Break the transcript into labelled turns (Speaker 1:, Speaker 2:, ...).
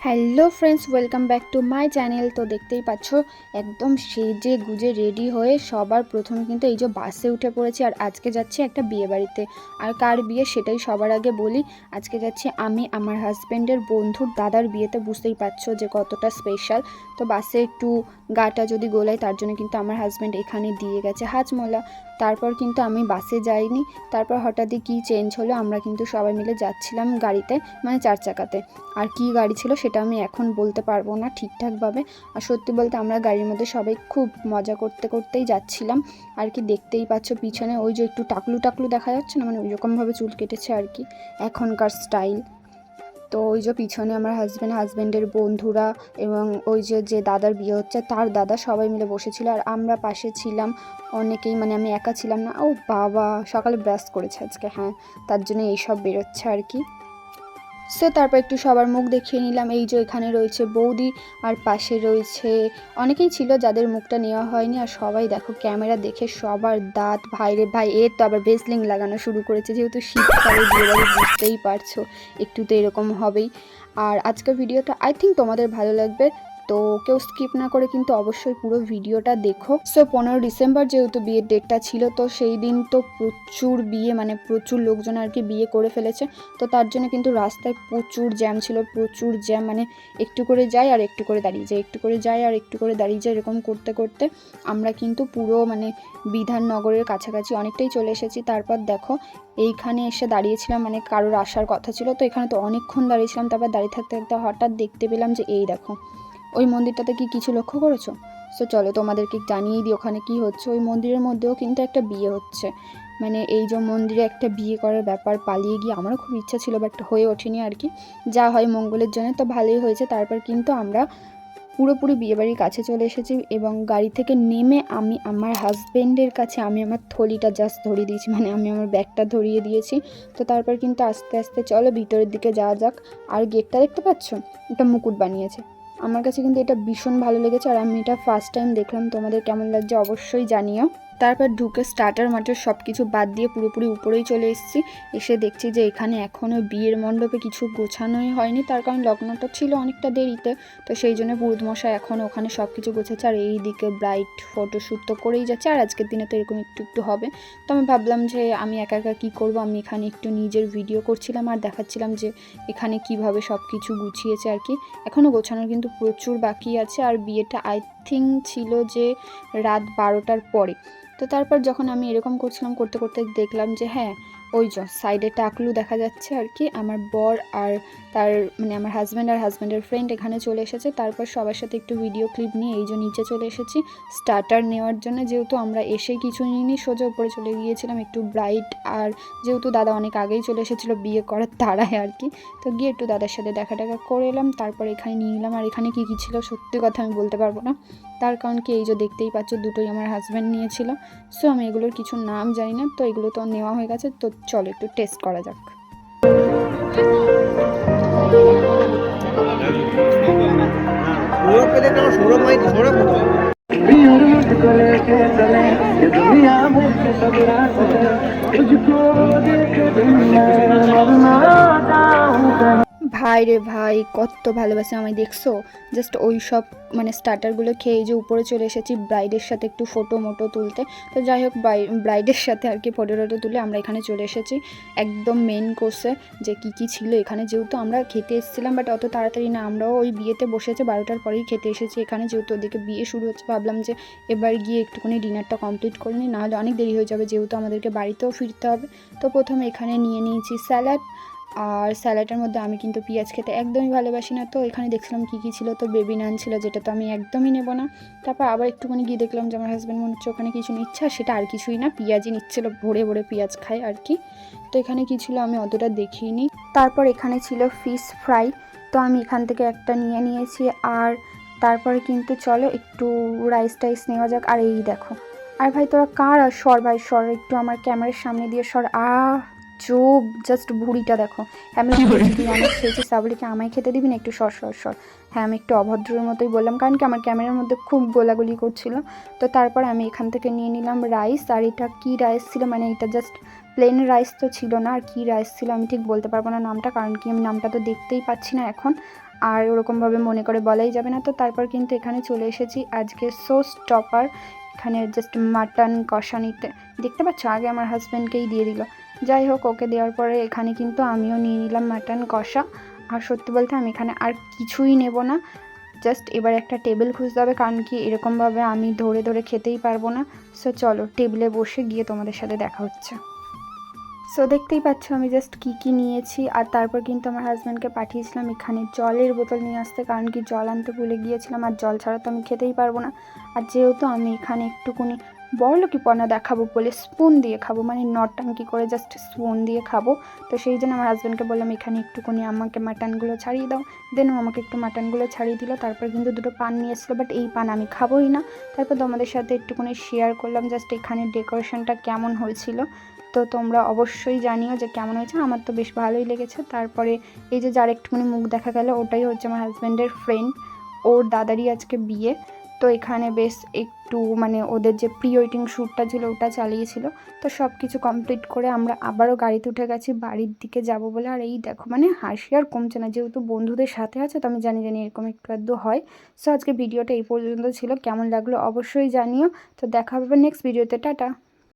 Speaker 1: Hello friends, welcome back to my channel. তো দেখতেই পাচ্ছ একদম সেজে গুজে রেডি হয়ে সবার প্রথমে কিন্তু এই যে বাসে উঠে পড়েছি। আর আজকে যাচ্ছি একটা বিয়ে বাড়িতে। আর কার বিয়ে সেটাই সবার আগে বলি। আজকে যাচ্ছি আমি আমার হাজব্যান্ডের বন্ধুর দাদার বিয়েতে। বুঝতেই পারছো যে কতটা স্পেশাল। তো বাসে একটু গাটা যদি গোলাই তার জন্য কিন্তু আমার হাজব্যান্ড এখানে দিয়ে গেছে হাজমোলা। তারপর কিন্তু আমি বাসে যাইনি। তারপর হঠাৎই কী চেঞ্জ হলো, আমরা কিন্তু সবাই মিলে যাচ্ছিলাম গাড়িতে, মানে 4 চাকাতে। আর কি গাড়ি ছিল সেটা আমি এখন বলতে পারবো না ঠিকঠাকভাবে। আর সত্যি বলতে আমরা গাড়ির মধ্যে সবাই খুব মজা করতে করতেই যাচ্ছিলাম। আর কি দেখতেই পাচ্ছ পিছনে ওই যে একটু টাকলু টাকলু দেখা যাচ্ছে না, মানে ওইরকমভাবে চুল কেটেছে আর কি, এখনকার স্টাইল। তো ওই যে পিছনে আমার হাজব্যান্ডের বন্ধুরা এবং ওই যে দাদার বিয়ে হচ্ছে তার দাদা সবাই মিলে বসেছিল। আর আমরা পাশে ছিলাম অনেকেই, মানে আমি একা ছিলাম না। ও বাবা, সকালে ব্রাশ করেছে আজকে, হ্যাঁ, তার জন্য এইসব বেরোচ্ছে আর কি। সো তারপর একটু সবার মুখ দেখিয়ে নিলাম। এই যে এখানে রয়েছে বৌদি, আর পাশে রয়েছে অনেকেই ছিল যাদের মুখটা নেওয়া হয়নি। আর সবাই দেখো ক্যামেরা দেখে সবার দাঁত, ভাইরে ভাই, এর তো আবার বেসলিং লাগানো শুরু করেছে। যেহেতু শীতকালে বিয়েবাড়ি, বুঝতেই পারছো একটু তো এরকম হবেই। আর আজকের ভিডিওটা আই থিঙ্ক তোমাদের ভালো লাগবে, তো কেউ স্কিপ না করে কিন্তু অবশ্যই পুরো ভিডিওটা দেখো। সো 15 ডিসেম্বর যেহেতু বিয়ের ডেটটা ছিল, তো সেই দিন তো প্রচুর বিয়ে, মানে প্রচুর লোকজন আর কি বিয়ে করে ফেলেছে। তো তার জন্য কিন্তু রাস্তায় প্রচুর জ্যাম ছিল, প্রচুর জ্যাম, মানে একটু করে যাই আর একটু করে দাঁড়িয়ে যায়, একটু করে যাই আর একটু করে দাঁড়িয়ে যায়, এরকম করতে করতে আমরা কিন্তু পুরো মানে বিধাননগরের কাছাকাছি অনেকটাই চলে এসেছি। তারপর দেখো এইখানে এসে দাঁড়িয়েছিলাম, মানে কারোর আসার কথা ছিল, তো এখানে তো অনেকক্ষণ দাঁড়িয়েছিলাম। তারপর দাঁড়িয়ে থাকতে থাকতে হঠাৎ দেখতে পেলাম যে এই দেখো ওই মন্দিরটাতে কি কিছু লক্ষ্য করেছো? সো চলো তোমাদেরকে জানিয়ে দিই ওখানে কি হচ্ছে। ওই মন্দিরের মধ্যেও কিন্তু একটা বিয়ে হচ্ছে, মানে এই যে মন্দিরে একটা বিয়ে করার ব্যাপার, পালিয়ে গিয়ে আমারও খুব ইচ্ছা ছিল, বাট হয়ে ওঠেনি আর কি। যা হয় মঙ্গলের জন্য, তো ভালোই হয়েছে। তারপর কিন্তু আমরা পুরোপুরি বিয়েবাড়ির কাছে চলে এসেছি এবং গাড়ি থেকে নেমে আমি আমার হাজব্যান্ডের কাছে আমি আমার থলিটা জাস্ট ধরিয়ে দিয়েছি, মানে আমি আমার ব্যাগটা ধরিয়ে দিয়েছি। তো তারপর কিন্তু আস্তে আস্তে চলো ভিতরের দিকে যাওয়া যাক। আর গেটটা দেখতে পাচ্ছ, এটা মুকুট বানিয়েছে। আমার কাছে কিন্তু এটা ভীষণ ভালো লেগেছে, আর আমি এটা ফার্স্ট টাইম দেখলাম। তোমাদের কেমন লাগছে অবশ্যই জানিও। তারপর ঢুকে স্টার্টার মাটার সব কিছু বাদ দিয়ে পুরোপুরি উপরেই চলে এসেছি। এসে দেখছি যে এখানে এখনও বিয়ের মণ্ডপে কিছু গোছানোই হয়নি, তার কারণ লগ্নটা ছিল অনেকটা দেরিতে। তো সেই জন্য পুরোহিতমশাই এখন ওখানে সব কিছু গোছাচ্ছে। আর এই দিকে ব্রাইট ফটোশ্যুট তো করেই যাচ্ছে, আর আজকের দিনে তো এরকম একটু একটু হবে। তো আমি ভাবলাম যে আমি একা একা কী করবো, আমি এখানে একটু নিজের ভিডিও করছিলাম আর দেখাচ্ছিলাম যে এখানে কিভাবে সব কিছু গুছিয়েছে আর কি। এখনও গোছানোর কিন্তু প্রচুর বাকি আছে। আর বিয়েটা আই থিঙ্ক ছিল যে রাত 12টার পরে। তো তারপর যখন আমি এরকম করছিলাম করতে করতে দেখলাম যে হ্যাঁ, ওই যে সাইডে টাকলু দেখা যাচ্ছে আর কি। আমার বর আর তার মানে আমার হাজব্যান্ড আর হাজব্যান্ডের ফ্রেন্ড এখানে চলে এসেছে। তারপর সবার সাথে একটু ভিডিও ক্লিপ নিয়ে এই যে নিচে চলে এসেছি স্টার্টার নেওয়ার জন্য। যেহেতু আমরা এসে কিছু নিইনি, সোজা উপরে চলে গিয়েছিলাম একটু ব্রাইট, আর যেহেতু দাদা অনেক আগেই চলে এসেছিলো বিয়ে করার তাড়ায় আর কি, তো গিয়ে একটু দাদার সাথে দেখা টাকা করে এলাম। তারপর এখানে নিয়ে নিলাম। আর এখানে কী কী ছিল সত্যি কথা আমি বলতে পারবো না, তার কারণ কি এই যে দেখতেই পাচ্ছ দুটোই আমার হাজব্যান্ড নিয়েছিল। সো আমি এগুলোর কিছু নাম জানি না, তো এগুলো তো নেওয়া হয়ে গেছে। তো চলো একটু টেস্ট করা যাক। ভাই রে ভাই, কত ভালোবাসে আমায়, দেখছো? জাস্ট ওই সব মানে স্টার্টারগুলো খেয়ে এই যে উপরে চলে এসেছি ব্রাইডের সাথে একটু ফটো মোটো তুলতে। তো যাই হোক, ব্রাইডের সাথে আর কি ফটো টটো তুলে আমরা এখানে চলে এসেছি একদম মেন কোর্সে, যে কী কী ছিল এখানে। যেহেতু আমরা খেতে এসেছিলাম, বাট অত তাড়াতাড়ি না, আমরাও ওই বিয়েতে বসেছে 12টার পরেই খেতে এসেছি এখানে। যেহেতু ওদিকে বিয়ে শুরু হচ্ছে, ভাবলাম যে এবার গিয়ে একটুখানি ডিনারটা কমপ্লিট করে নিই, নাহলে অনেক দেরি হয়ে যাবে, যেহেতু আমাদেরকে বাড়িতেও ফিরতে হবে। তো প্রথমে এখানে নিয়ে নিয়েছি স্যালাড। আর স্যালাডের মধ্যে আমি কিন্তু পেঁয়াজ খেতে একদমই ভালোবাসি না। তো এখানে দেখছিলাম কী কী ছিল, তো বেবি নান ছিল, যেটা তো আমি একদমই নেব না। তারপর আবার একটুখানি গিয়ে দেখলাম যে আমার হাজব্যান্ড মনে হচ্ছে ওখানে কিছু নিচ্ছে, আর সেটা আর কিছুই না, পেঁয়াজই নিচ্ছিল, ভরে ভরে পেঁয়াজ খায় আর কি। তো এখানে কী ছিল আমি অতটা দেখিনি। তারপর এখানে ছিল ফিশ ফ্রাই, তো আমি এখান থেকে একটা নিয়ে নিয়েছি। আর তারপরে কিন্তু চলো একটু রাইস টাইস নেওয়া যাক। আর এই দেখো, আর ভাই তোরা কার, আর সর ভাই সর, একটু আমার ক্যামেরার সামনে দিয়ে সর। চোখ জাস্ট ভুঁড়িটা দেখো। আমি তুই অনেক খেয়েছিস তাহলে কি আমায় খেতে দিবি না, একটু সর সর সর। হ্যাঁ, আমি একটু অভদ্রের মতোই বললাম, কারণ কি আমার ক্যামেরার মধ্যে খুব গোলাগুলি করছিল। তো তারপর আমি এখান থেকে নিয়ে নিলাম রাইস। আর এটা কী রাইস ছিল, মানে এটা জাস্ট প্লেন রাইস তো ছিল না, আর কী রাইস ছিল আমি ঠিক বলতে পারবো না নামটা, কারণ কি আমি নামটা তো দেখতেই পাচ্ছি না এখন। আর ওরকমভাবে মনে করে বলাই যাবে না। তো তারপর কিন্তু এখানে চলে এসেছি আজকে শো স্টপার, এখানে জাস্ট মাটন কষা নিতে। দেখতে পাচ্ছ আগে আমার হাজব্যান্ডকেই দিয়ে দিল। যাই হোক, ওকে দেওয়ার পরে এখানে কিন্তু আমিও নিয়ে নিলাম মাটন কষা। আর সত্যি বলতে আমি এখানে আর কিছুই নেব না, জাস্ট এবার একটা টেবিল খুঁজতে হবে, কারণ কি এরকমভাবে আমি ধরে ধরে খেতেই পারবো না। সো চলো টেবিলে বসে গিয়ে তোমাদের সাথে দেখা হচ্ছে। সো দেখতেই পাচ্ছ আমি জাস্ট কী নিয়েছি। আর তারপর কিন্তু আমার হাজব্যান্ডকে পাঠিয়েছিলাম এখানে জলের বোতল নিয়ে আসতে, কারণ কি জল আনতে ভুলে গিয়েছিলাম, আর জল ছাড়া তো আমি খেতেই পারবো না। আর যেহেতু আমি এখানে একটুকুনি বড়লোকিপনা দেখাবো বলে স্পুন দিয়ে খাবো, মানে নটটাঙ্কি করে জাস্ট স্পুন দিয়ে খাবো, তো সেই জন্য আমার হাজব্যান্ডকে বললাম এখানে একটুকুনি আমাকে মাটনগুলো ছাড়িয়ে দাও। দেন আমাকে একটু মাটনগুলো ছাড়িয়ে দিল। তারপর কিন্তু দুটো পান নিয়ে এসেছিলো, বাট এই পান আমি খাবোই না। তারপর তোমাদের সাথে একটুকুনি শেয়ার করলাম জাস্ট এখানে ডেকোরেশনটা কেমন হয়েছিল। তো তোমরা অবশ্যই জানিও যে কেমন হয়েছে। আমার তো বেশ ভালোই লেগেছে। তারপরে এই যে যার একটুখানি মুখ দেখা গেল, ওটাই হচ্ছে আমার হাজব্যান্ডের ফ্রেন্ড, ওর দাদারই আজকে বিয়ে। তো এখানে বেশ একটু মানে ওদের যে প্রি ওয়েডিং শ্যুটটা ছিল ওটা চালিয়েছিল। তো সব কিছু কমপ্লিট করে আমরা আবারও গাড়িতে উঠে গেছি বাড়ির দিকে যাব বলে। আর এই দেখো মানে হাসি আর কমছে না, যেহেতু বন্ধুদের সাথে আছে তো আমি জানি এরকম একটু আধটু হয়। সো আজকে ভিডিওটা এই পর্যন্ত ছিল, কেমন লাগলো অবশ্যই জানিও। তো দেখা হবে নেক্সট ভিডিওতে, টাটা।